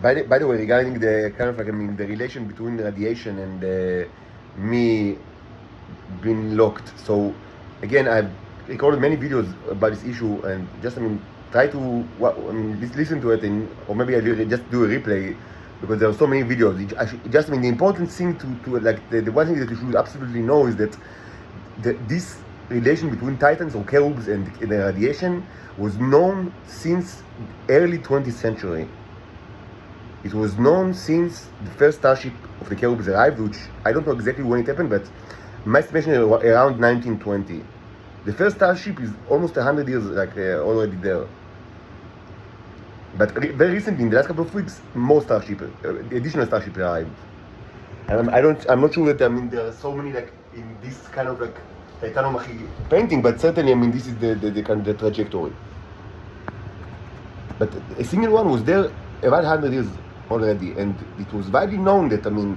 by the way, regarding the kind of like the relation between radiation and me being locked. So again, I've recorded many videos about this issue, and just try to listen to it, or maybe I just do a replay because there are so many videos. The important thing to like the one thing that you should absolutely know is that this relation between titans or cherubs and the radiation was known since early 20th century. It was known since the first starship of the cherubs arrived, which I don't know exactly when it happened, but my estimation is around 1920. The first starship is almost 100 years already there. But very recently, in the last couple of weeks, more starship, additional starship arrived. And I'm not sure that there are so many in this kind of Titanomachi painting, but certainly this is the kind of the trajectory. But a single one was there about 100 years already, and it was widely known that the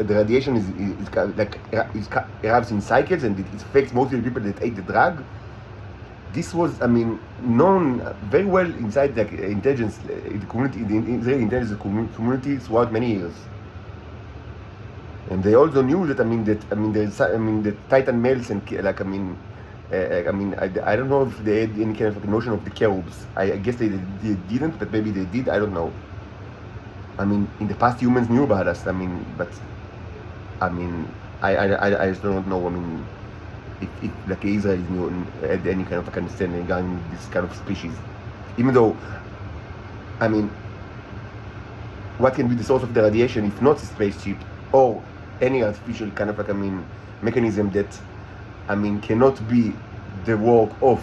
radiation arrives in cycles, and it affects mostly the people that ate the drug. This was known very well inside the intelligence the community, the Israeli intelligence community throughout many years. And they also knew that the Titan males and I don't know if they had any kind of notion of the cherubs. I guess they didn't, but maybe they did. I don't know. In the past, humans knew about us. But I just don't know. If Israel had any kind of understanding regarding this kind of species, even though, what can be the source of the radiation if not a spaceship or any artificial kind of mechanism that cannot be the work of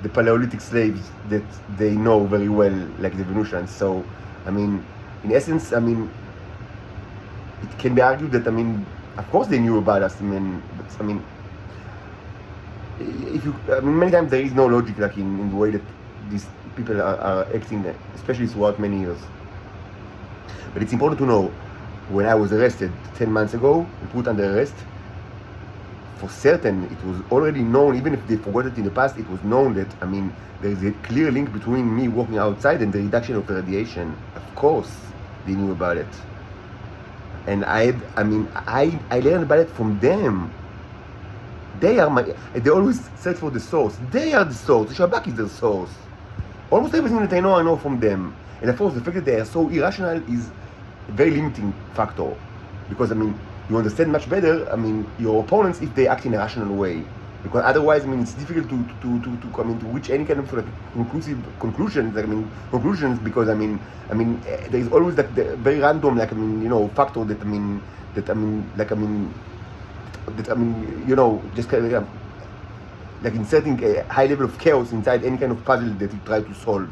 the Paleolithic slaves that they know very well, like the Venusians. So in essence, it can be argued that of course they knew about us. But if you many times there is no logic in the way that these people are acting, especially throughout many years. But it's important to know, when I was arrested 10 months ago and put under arrest, for certain it was already known, even if they forgot it in the past, it was known that there is a clear link between me walking outside and the reduction of the radiation. Of course they knew about it, and I learned about it from them. They always search for the source. They are the source. The Shabak is the source. Almost everything that I know from them. And of course, the fact that they are so irrational is a very limiting factor. Because, you understand much better, your opponents if they act in a rational way. Because otherwise, it's difficult to come into reach any kind of conclusive conclusions. Because, there is always the very random, factor just kind of inserting a high level of chaos inside any kind of puzzle that you try to solve.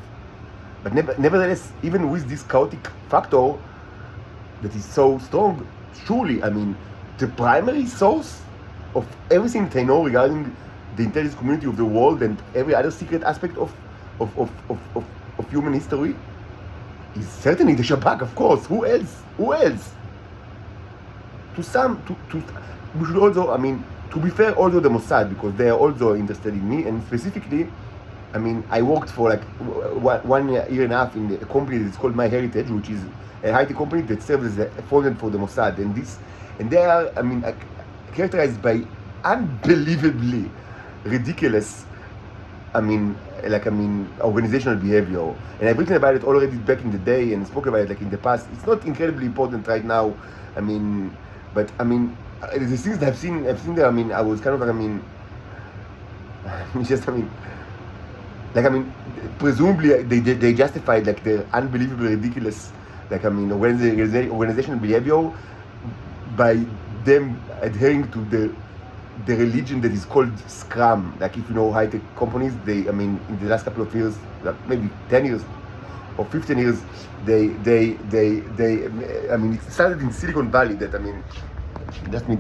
But nevertheless, even with this chaotic factor that is so strong, surely, the primary source of everything that I know regarding the intelligence community of the world and every other secret aspect of human history is certainly the Shabak, of course. Who else? We should also, to be fair, also the Mossad, because they are also interested in me, and specifically, I worked for 1 year and a half in a company that's called My Heritage, which is a high-tech company that serves as a fondant for the Mossad, and they are, characterized by unbelievably ridiculous, organizational behavior. And I've written about it already back in the day and spoke about it in the past. It's not incredibly important right now, but the things that I've seen there, I was kind of presumably they justified the unbelievably ridiculous organizational behavior by them adhering to the religion that is called Scrum. If you know high-tech companies, they in the last couple of years, maybe 10 years or 15 years, it started in Silicon Valley that let me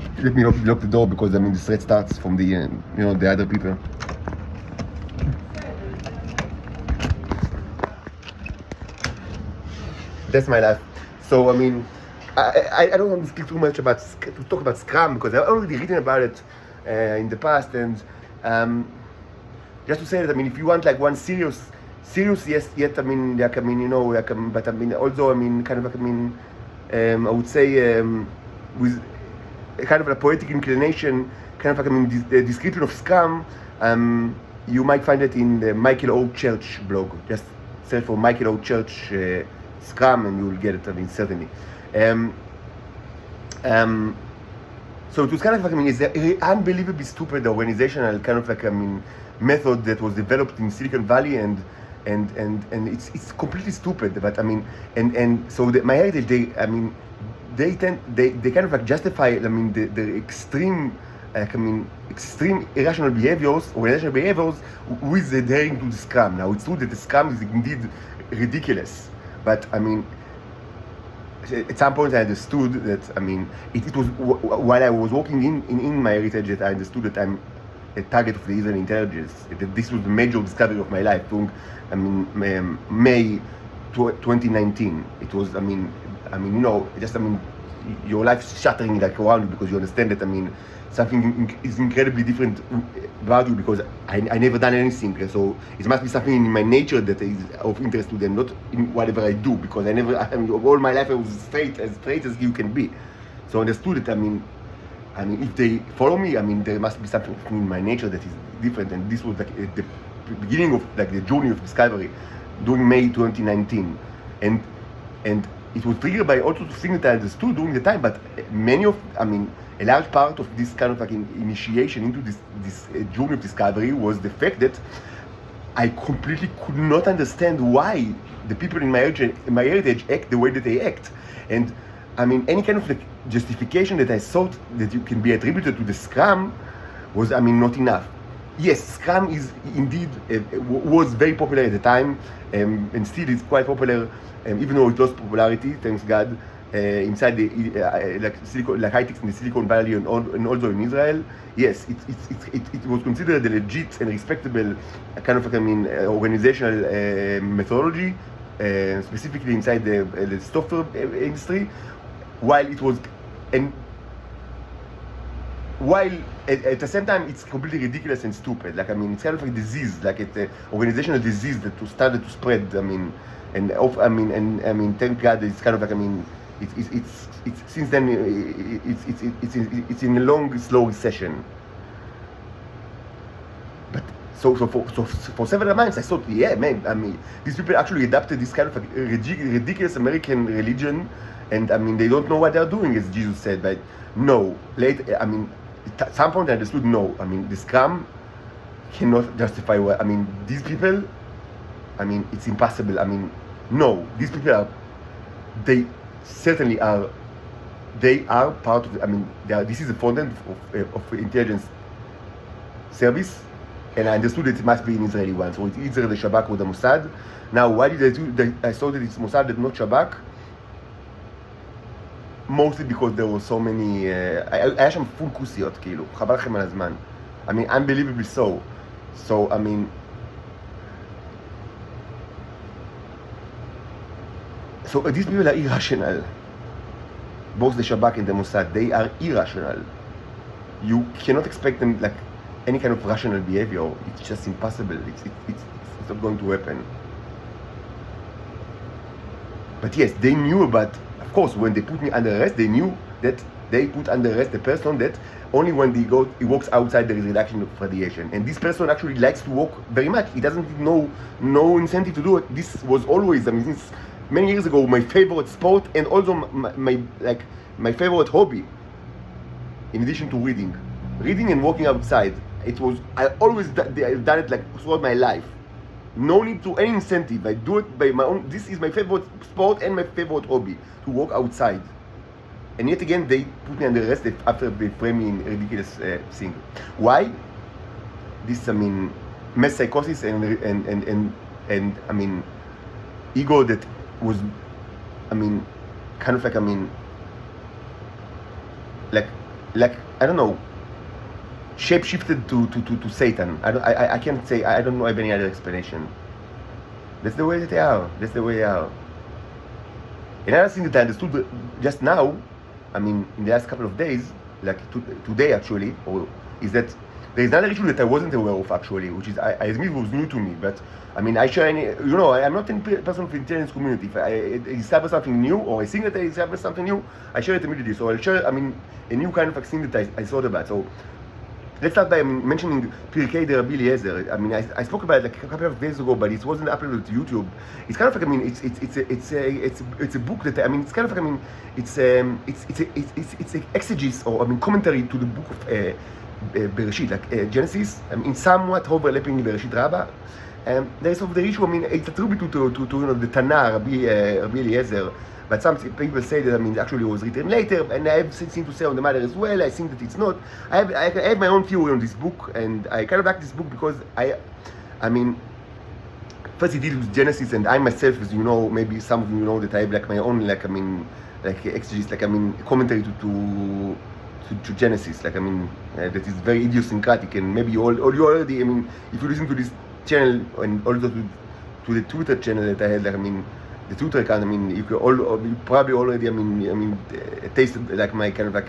lock the door, because the threat starts from the the other people. That's my life. So I don't want to speak too much to talk about Scrum, because I've already written about it in the past, and just to say that if you want one serious serious, yes, yet, I mean, like, I mean, you know, like, but I mean, also, I mean, kind of like, I mean, I would say, with a kind of a poetic inclination, kind of like, I mean, the description of Scrum, you might find it in the Michael O. Church blog. Just search for Michael O. Church Scrum and you will get it, I mean, certainly. So it was kind of like, I mean, it's an unbelievably stupid organizational kind of like, I mean, method that was developed in Silicon Valley, and it's completely stupid. But I mean, and so MyHeritage, they kind of like justify, I mean, the extreme, like, I mean, extreme irrational behaviors, organizational behaviors, with adhering to the Scrum. Now it's true that the Scrum is indeed ridiculous, but I mean, at some point I understood that, I mean, it was while I was working in MyHeritage that I understood that I'm a target of the Israeli intelligence. That this was the major discovery of my life. I mean, May 2019. It was, I mean, you know, just, I mean, your life shattering like around you because you understand that, I mean, something is incredibly different about you because I never done anything. So it must be something in my nature that is of interest to them, not in whatever I do, because I mean, all my life I was straight as you can be. So I understood that, I mean, if they follow me, I mean, there must be something in my nature that is different. And this was like the beginning of like the journey of discovery during May 2019. And it was triggered by also things that I understood during the time, but many of, I mean, a large part of this kind of like initiation into this journey of discovery was the fact that I completely could not understand why the people in my heritage act the way that they act. And I mean, any kind of like justification that I thought that you can be attributed to the Scrum was, I mean, not enough. Yes, Scrum is indeed, was very popular at the time, and still is quite popular, even though it lost popularity, thanks God, inside the like high techs in the Silicon Valley and also in Israel. Yes, it was considered a legit and respectable kind of like, I mean, organizational methodology, specifically inside the software industry, while it was, and while at the same time it's completely ridiculous and stupid. Like, I mean, it's kind of like a disease, like it's an organizational disease that started to spread. I mean, thank God it's kind of like, I mean, it's since then it's in a long, slow recession. But so for several months I thought, yeah, man, I mean, these people actually adapted this kind of like ridiculous American religion, and I mean, they don't know what they're doing, as Jesus said. But no, I mean, at some point I understood, no, I mean, the Scrum cannot justify what, I mean, these people, I mean, it's impossible. I mean, no, these people they certainly are part of the, I mean, this is the front end of intelligence service, and I understood that it must be an Israeli one. So it's either the Shabak or the Mossad. Now, why did I do? I saw that it's Mossad and not Shabak. Mostly because there were so many, היה שם פול כוסיות, כאילו, חבל לכם על הזמן. I mean, unbelievably so. So, I mean, so these people are irrational. Both the Shabak and the Mossad, they are irrational. You cannot expect them like any kind of rational behavior. It's just impossible. It's not going to happen. But yes, they knew about. Of course, when they put me under arrest, they knew that they put under arrest the person that only when he walks outside there is reduction of radiation. And this person actually likes to walk very much. He doesn't no incentive to do it. This was always, I mean, since many years ago, my favorite sport and also my favorite hobby. In addition to reading and walking outside, I always I've done it like throughout my life. No need to any incentive. I do it by my own. This is my favorite sport and my favorite hobby, to walk outside. And yet again, they put me under arrest after they frame me in a ridiculous thing. Why? This, I mean, mass psychosis and I mean, ego that was, I mean, kind of like, I mean, like I don't know, shape-shifted to Satan. I can't say, I don't know have any other explanation. That's the way that they are. That's the way they are. Another thing that I understood just now, I mean, in the last couple of days, like today actually, is that there's another issue that I wasn't aware of actually, which is I admit it was new to me, but I mean, I share any, I'm not in person of intelligence community. If I discover something new, or I think that I discover something new, I share it immediately. So I'll share, a new kind of thing that I thought about. So let's start by mentioning Pirkei DeRabbi Eliezer. I spoke about it like a couple of days ago, but it wasn't uploaded to YouTube. It's kind of like, it's a book that, it's kind of like, it's an exegesis, or commentary to the book of Bereshit, like Genesis, somewhat overlapping Bereshit Rabbah. There's of the issue, it's attributed to the Tanna, Rabbi Eliezer, but some people say that, it actually was written later, and I have something to say on the matter as well. I think that it's not. I have my own theory on this book, and I kind of like this book because first it deals with Genesis, and I myself, as you know, maybe some of you know that I have like my own, exegesis, commentary to Genesis, that is very idiosyncratic, and maybe you already, if you listen to this channel and also to the Twitter channel that I had, the Twitter account, you probably already, tasted like my kind of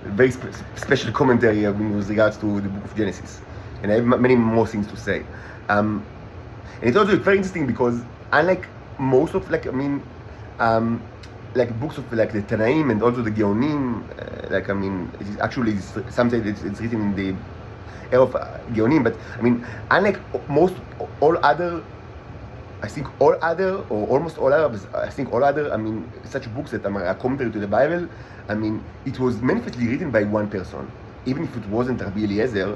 very special commentary with regards to the book of Genesis, and I have many more things to say. And it's also very interesting because unlike most of books of the Tanaim and also the Geonim, it is actually some say that it's written in the era of Geonim, but unlike all other or almost all other, such books that are commentary to the Bible, it was manifestly written by one person. Even if it wasn't Rabbi Eliezer,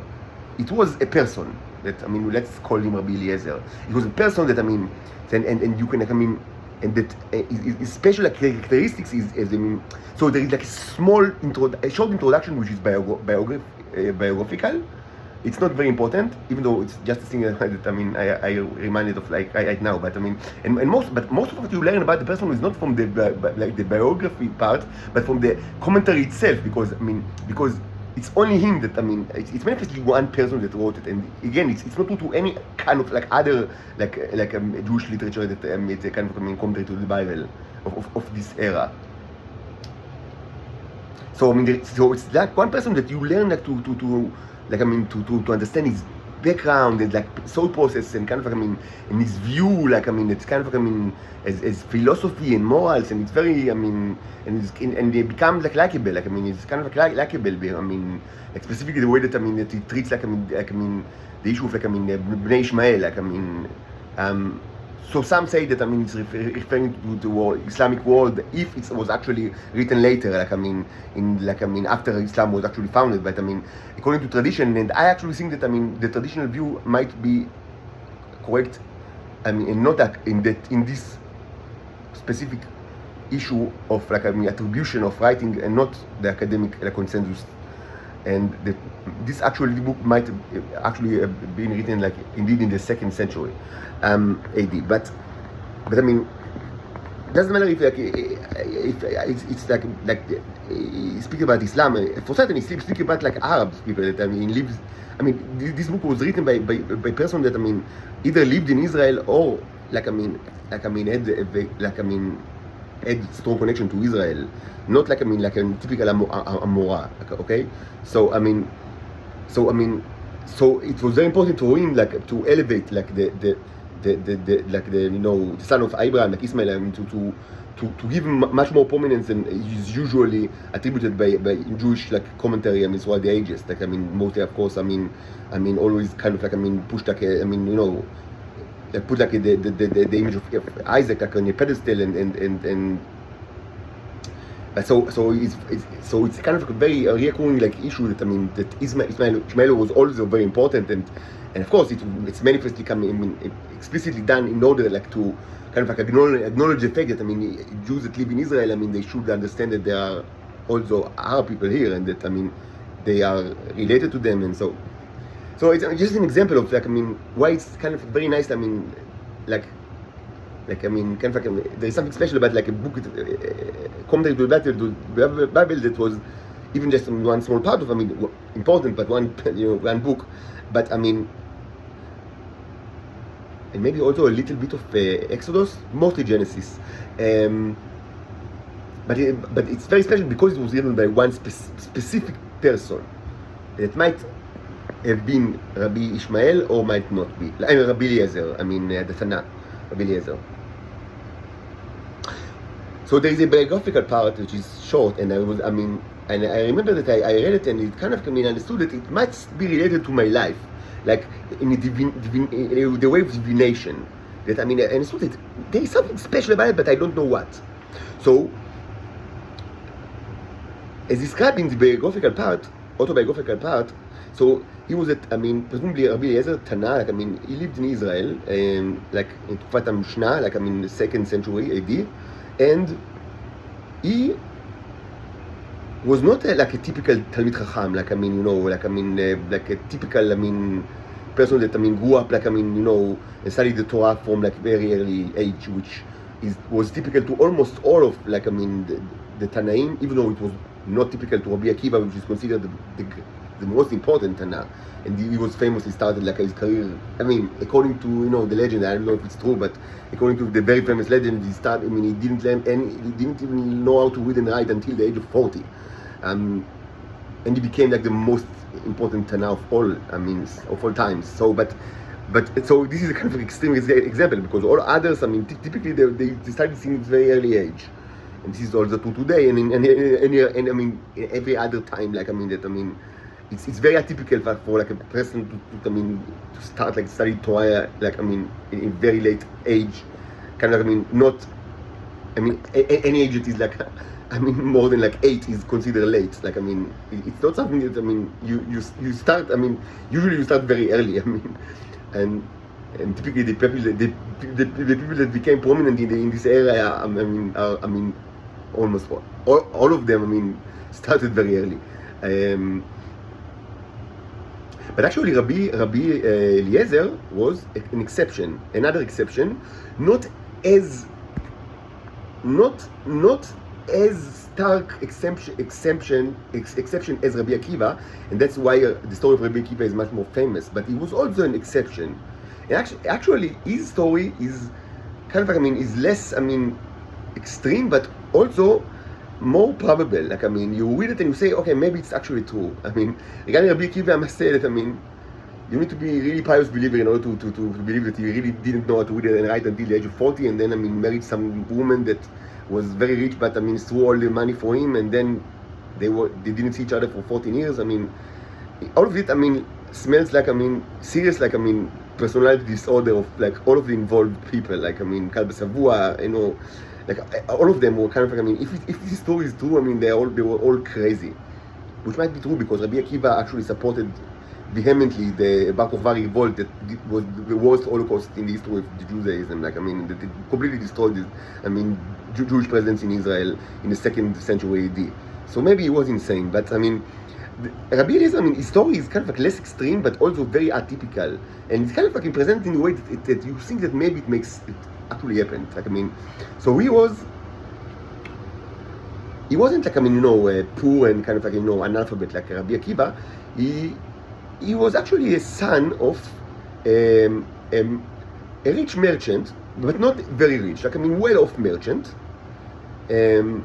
it was a person that, let's call him Rabbi Eliezer. It was a person that, and you can, and that his special characteristics is, so there is like a short introduction which is biographical. It's not very important, even though it's just a thing that I reminded of right now. But most of what you learn about the person is not from the biography part, but from the commentary itself, because it's only him that it's manifestly one person that wrote it, and again it's not due to any kind of other Jewish literature that it's a kind of commentary to the Bible of this era. So so it's like one person that you learn to understand his background and thought process and kind of and his view, it's kind of as philosophy and morals, and it's very and they become likable, it's kind of likable, specifically the way that that he treats the issue of Bnei Ishmael, so some say that it's referring to the Islamic world if it was actually written later, after Islam was actually founded. But according to tradition, and I actually think that the traditional view might be correct, and not in this specific issue of attribution of writing and not the academic consensus. And this actually book might actually have been written indeed in the 2nd century AD, but it doesn't matter if it's speaking about Islam. For certain, he's speaking about Arabs people that lives. This book was written by a person that either lived in Israel or had strong connection to Israel, not a typical Amora. Okay, so so it was very important for him to elevate the son of Abraham, Ismail, to give him much more prominence than is usually attributed by Jewish commentary throughout the ages. Mostly, of course, always kind of pushed put the image of Isaac on a pedestal, and so it's kind of a very reoccurring issue that that Ishmael was also very important, and of course it's manifestly explicitly done in order to kind of acknowledge the fact that Jews that live in Israel, they should understand that there are also Arab people here, and that they are related to them, and so it's just an example of why it's kind of very nice. Kind of there is something special about a book, commentary to the Bible that was even just one small part of important, but one book, but and maybe also a little bit of Exodus, mostly Genesis, but it's very special because it was written by one specific person that might have been Rabbi Ishmael or might not be. Rabbi Eliezer, the Tanna, Rabbi Eliezer. So there is a biographical part which is short, and I remember that I read it, and it kind of understood that it might be related to my life, like in the way of divination. That I understood that there is something special about it, but I don't know what. So, as described in the autobiographical part, so he was presumably Rabbi Eliezer Tanna, he lived in Israel, like in Tufat HaMishnah, the 2nd century AD, and he was not like a typical Talmid Chacham, like a typical person that grew up and studied the Torah from very early age, which was typical to almost all of the Tanaim, even though it was not typical to Rabbi Akiva, which is considered the most important Tana, and he was famously started his career. According to the legend, I don't know if it's true, but according to the very famous legend, he didn't learn he didn't even know how to read and write until the age of 40, and he became the most important Tana of all times. So this is a kind of extreme example, because all others, typically they started since very early age, and this is also true today, and in every other time, it's very atypical for a person to start study Torah in a very late age, not any age that is more than 8 is considered late. It's not something that you start. Usually you start very early. And typically the people that became prominent in this area are almost all of them started very early. But actually, Rabbi Eliezer was an exception, another exception, not as stark exception as Rabbi Akiva, and that's why the story of Rabbi Akiva is much more famous. But he was also an exception. And actually, his story is kind of is less extreme, but also more probable. You read it and you say, okay, maybe it's actually true. Regarding Rabbi Akiva, I must say that you need to be a really pious believer in order to believe that he really didn't know how to read and write until the age of 40, and then married some woman that was very rich, but threw all the money for him, and then they didn't see each other for 14 years. All of it smells serious personality disorder of all of the involved people, Kalb Savua, all of them were kind of if this story is true, they were all crazy, which might be true because Rabbi Akiva actually supported vehemently the Bar Kokhba revolt that was the worst Holocaust in the history of Judaism. that it completely destroyed Jewish presence in Israel in the 2nd century AD. So maybe he was insane, but Rabbi Eliezer, his story is kind of less extreme, but also very atypical, and it's kind of presented in a way that you think that maybe it actually happened. So he wasn't poor and kind of analphabet like Rabbi Akiva. He was actually a son of a rich merchant, but not very rich, well-off merchant, and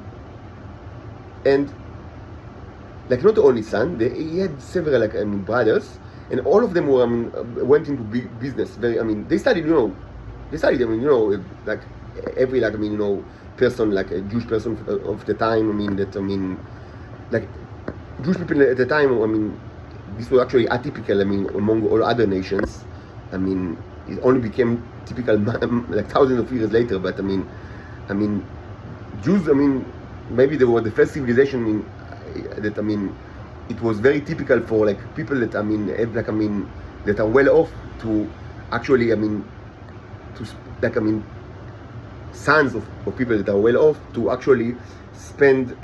not the only son. He had several brothers, and all of them were went into business. They studied, every person, a Jewish person of the time. Jewish people at the time. This was actually atypical. Among all other nations. It only became typical thousands of years later. But Jews. Maybe they were the first civilization that it was very typical for people that have that are well off to actually sons of people that are well off to actually spend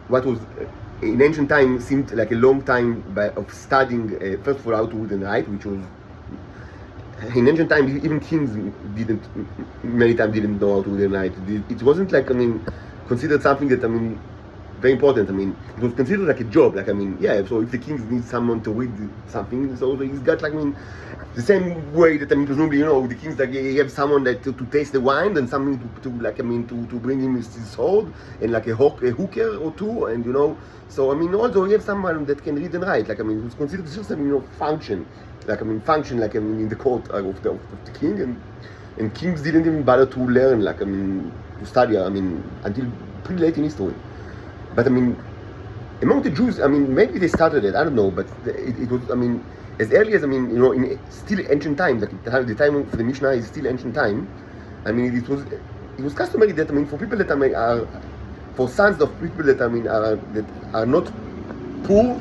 what was in ancient times seemed like a long time of studying first of all how to read and write, which was in ancient times even kings many times didn't know how to read and write. It wasn't considered something that very important. I mean, it was considered like a job. Like, I mean, yeah. So if the king needs someone to read something, so he's got like, I mean, the same way that, I mean, presumably, you know, the kings, like, he have someone that to taste the wine, and something to like, I mean, to bring him his sword, and like a hooker or two, and you know. So I mean, also you have someone that can read and write. Like, I mean, it was considered just, I mean, you know, function. Like, I mean, function, like, I mean, in the court of the king, and kings didn't even bother to learn, like, I mean, to study, I mean, until pretty late in history. But I mean, among the Jews, I mean, maybe they started it, I don't know, but it was, I mean, as early as, I mean, you know, in still ancient times, like the time of the Mishnah is still ancient time. I mean, it was customary that, I mean, for people that, I mean, are, for sons of people that, I mean, that are not poor,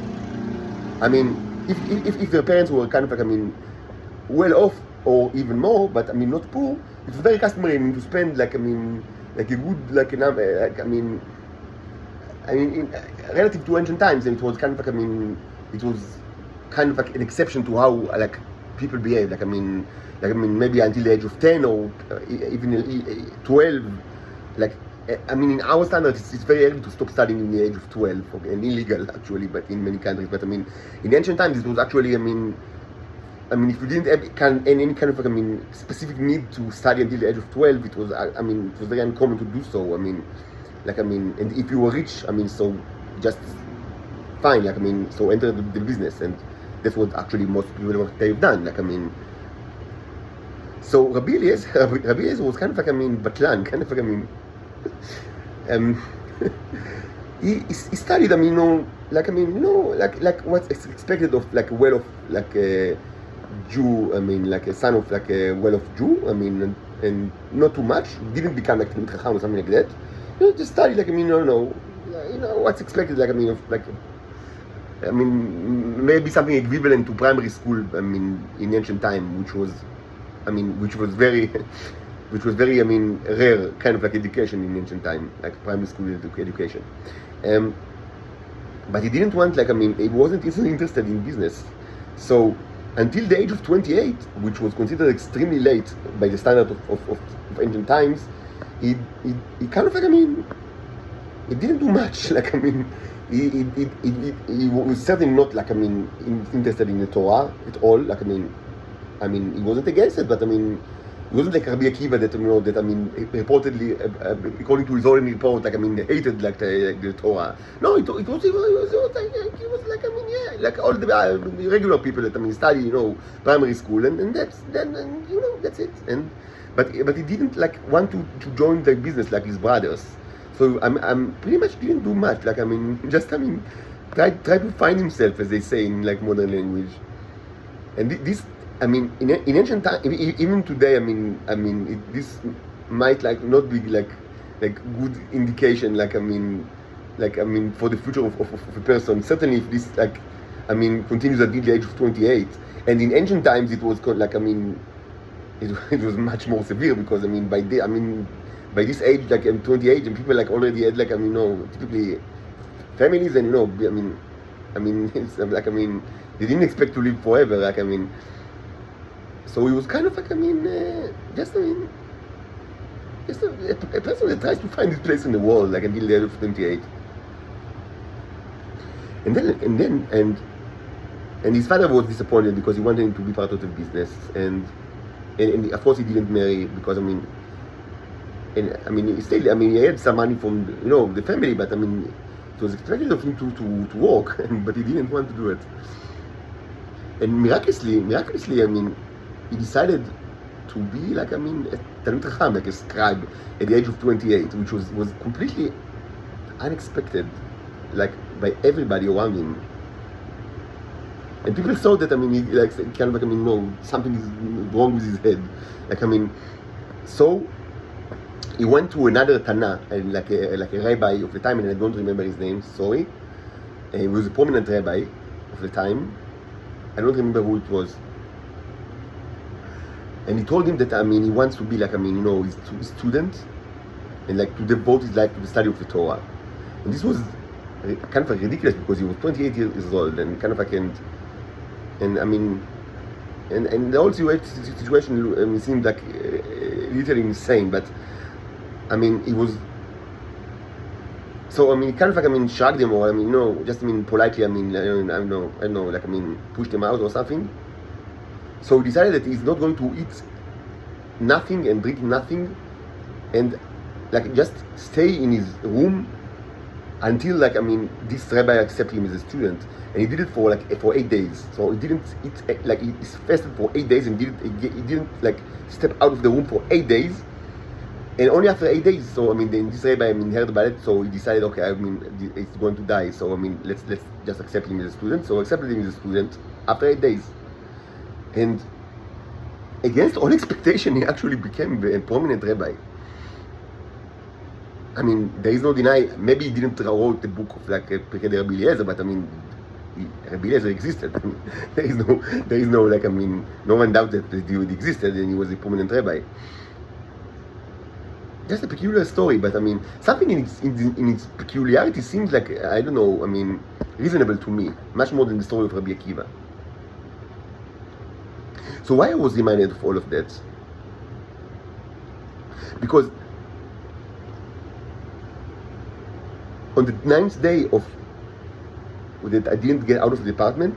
I mean, if their parents were kind of like, I mean, well off or even more, but I mean, not poor, it was very customary, I mean, to spend, like, I mean, like a good, like, I mean, in, relative to ancient times, and it was kind of like, I mean, it was kind of like an exception to how, like, people behave. Like, I mean, maybe until the age of 10 or even 12. Like, I mean, in our standards, it's very early to stop studying in the age of 12, and illegal actually, but in many countries. But I mean, in ancient times, it was actually, I mean, if you didn't have any kind of, like, I mean, specific need to study until the age of 12, it was, I mean, it was very uncommon to do so. I mean, like, I mean, and if you were rich, I mean, so just fine. Like, I mean, so enter the business, and that's what actually most people have done. Like, I mean, so Rabbi Eliezer was kind of like, I mean, Batlan, kind of like, I mean, he studied, I mean, you know, like, I mean, you know, like what's expected of, like, a well-off, like a Jew, I mean, like a son of, like a well-off Jew, I mean, and not too much, didn't become like Talmid Chacham or something like that. You know, just study, like, I mean, you know what's expected, like, I mean, of, like, I mean, maybe something equivalent to primary school, I mean, in ancient time, which was very, I mean, rare kind of like education in ancient time, like primary school education. But he didn't want, like, I mean, he wasn't interested in business. So until the age of 28, which was considered extremely late by the standard of ancient times, he kind of, like, I mean, he didn't do much. Like, I mean, he was certainly not, like, I mean, interested in the Torah at all. Like, I mean, he wasn't against it, but I mean, he wasn't like Rabbi Akiva that, you know, that, I mean, reportedly, according to his own report, like, I mean, hated, like, the Torah. No, he was like, I mean, yeah, like all the regular people that, I mean, study, you know, primary school, and that's, then, and, you know, that's it. And but he didn't, like, want to join the business like his brothers. So I'm pretty much didn't do much. Like, I mean, just, I mean, try to find himself, as they say in, like, modern language. And this, I mean, in ancient time, even today, I mean, this might, like, not be like good indication. Like, I mean, for the future of a person. Certainly, if this, like, I mean, continues until the age of 28. And in ancient times, it was called, like, I mean, it was much more severe, because, I mean, by this age, like, I'm 28, and people, like, already had, like, I mean, you know, typically families, and, you know, I mean, it's like, I mean, they didn't expect to live forever. Like, I mean, so he was kind of like, I mean, just a person that tries to find his place in the world, like, until the age of 28. And his father was disappointed because he wanted him to be part of the business, and of course he didn't marry because, I mean, he still, I mean, he had some money from, you know, the family, but I mean, it was expected of him to work, but he didn't want to do it. And miraculously, I mean, he decided to be, like, I mean, a Talmid Chacham, like a scribe, at the age of 28, which was completely unexpected, like, by everybody around him. And people thought that, I mean, he, like, kind of like, I mean, no, something is wrong with his head. Like, I mean, so he went to another Tana, like a rabbi of the time, and I don't remember his name, sorry. He was a prominent rabbi of the time. I don't remember who it was. And he told him that, I mean, he wants to be, like, I mean, you know, his student, and, like, to devote his life to the study of the Torah. And this was kind of, like, ridiculous, because he was 28 years old, and kind of like, and I mean, and the whole situation seemed like literally insane. But I mean, he was So I mean, kind of like, I mean, shrugged them, or I mean, no, just, I mean, politely, I mean, I don't know, like, I mean, push them out or something. So he decided that he's not going to eat nothing and drink nothing, and like just stay in his room until, like, I mean, this rabbi accepted him as a student. And he did it for 8 days. So he didn't eat, like, he fasted for 8 days and he didn't like step out of the room for 8 days. And only after 8 days, so I mean, this rabbi, I mean, heard about it, so he decided, okay, I mean, it's going to die, so I mean, let's just accept him as a student. So accepted him as a student after 8 days. And against all expectation, he actually became a prominent rabbi. I mean, there is no deny. Maybe he didn't wrote the book of like Pirkei DeRabbi Eliezer, but I mean, Rabbi Eliezer existed. I mean, there is no like, I mean, no one doubted that he existed and he was a prominent rabbi. Just a peculiar story, but I mean, something in its peculiarity seems like, I don't know, I mean, reasonable to me, much more than the story of Rabbi Akiva. So why I was reminded of all of that? Because on the 9th day of that I didn't get out of the apartment,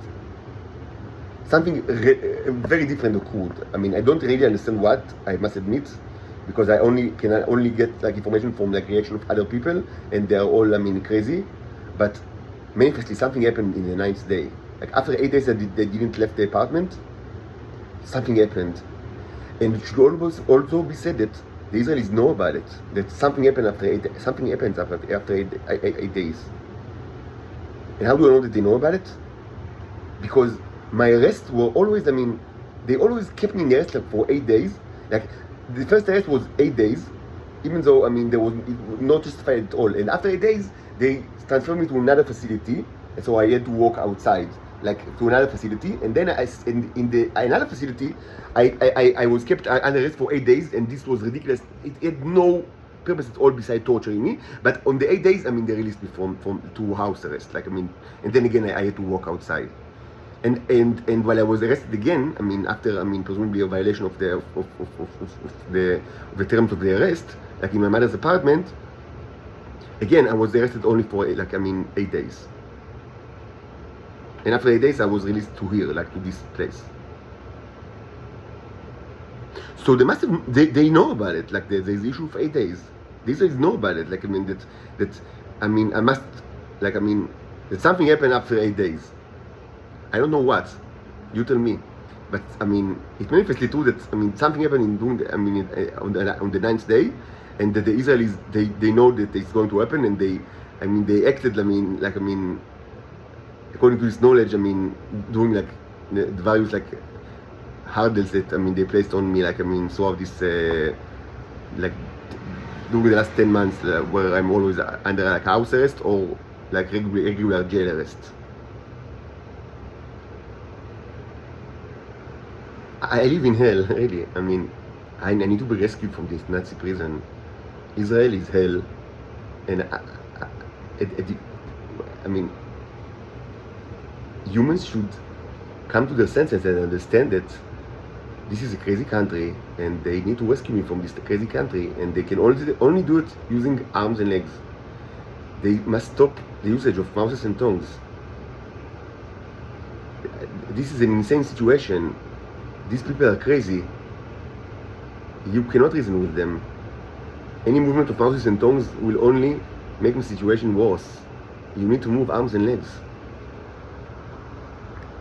something very different occurred. I mean, I don't really understand what, I must admit, because I can only get like information from like reaction of other people, and they are all, I mean, crazy. But manifestly, something happened in the 9th day. Like after 8 days that they didn't left the apartment, something happened, and it should also be said that the Israelis know about it. That something happened after 8 days. Something happens after 8 days. And how do I know that they know about it? Because my arrests were always, I mean, they always kept me in arrest like for 8 days. Like the first arrest was 8 days, even though, I mean, there was not justified at all. And after 8 days, they transferred me to another facility, and so I had to walk outside, like to another facility. And then in another facility, I was kept under arrest for 8 days, and this was ridiculous. It had no purpose at all besides torturing me. But on the 8 days, I mean, they released me from to house arrest. Like, I mean, and then again, I had to walk outside. And while I was arrested again, I mean, after, I mean, presumably a violation of the terms of the arrest, like in my mother's apartment, again, I was arrested only for, like, I mean, 8 days. And after 8 days, I was released to here, like to this place. So they must have, they know about it, like there's the issue of 8 days. These guys know about it, like, I mean, that I mean, I must, like, I mean, that something happened after 8 days. I don't know what, you tell me. But I mean, it's manifestly true that, I mean, something happened on the 9th day, and that the Israelis, they know that it's going to happen, and they acted, I mean, like, I mean, according to this knowledge, I mean, doing like the various like hurdles that, I mean, they placed on me, like, I mean, throughout this like during the last 10 months, where I'm always under like house arrest or like regular jail arrest. I live in hell, really. I mean, I need to be rescued from this Nazi prison. Israel is hell, and I mean, humans should come to their senses and understand that this is a crazy country, and they need to rescue me from this crazy country, and they can only do it using arms and legs. They must stop the usage of mouths and tongues. This is an insane situation. These people are crazy. You cannot reason with them. Any movement of mouths and tongues will only make the situation worse. You need to move arms and legs.